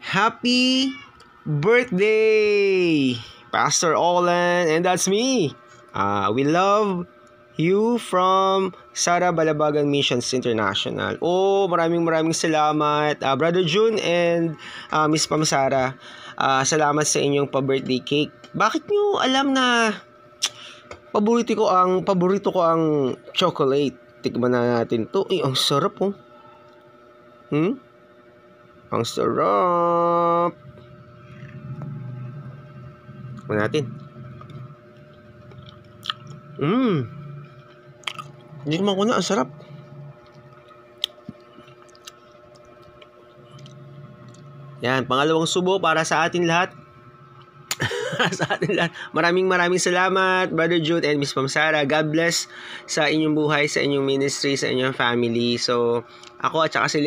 Happy birthday, Pastor Olan, and that's me. We love you from Sara Balabagan Missions International. Maraming salamat, Brother June and Miss Pam Sara. Salamat sa inyong pa-birthday cake. Bakit nyo alam na paborito ko ang chocolate? Tikman na natin to. Ang sarap oh. Ang sarap. Tikman natin. Hindi naman ko na. Ang sarap. Yan. Pangalawang subo para sa atin lahat. Maraming salamat, Brother Jude and Miss Pam Sara. God bless sa inyong buhay, sa inyong ministry, sa inyong family. So, ako at saka si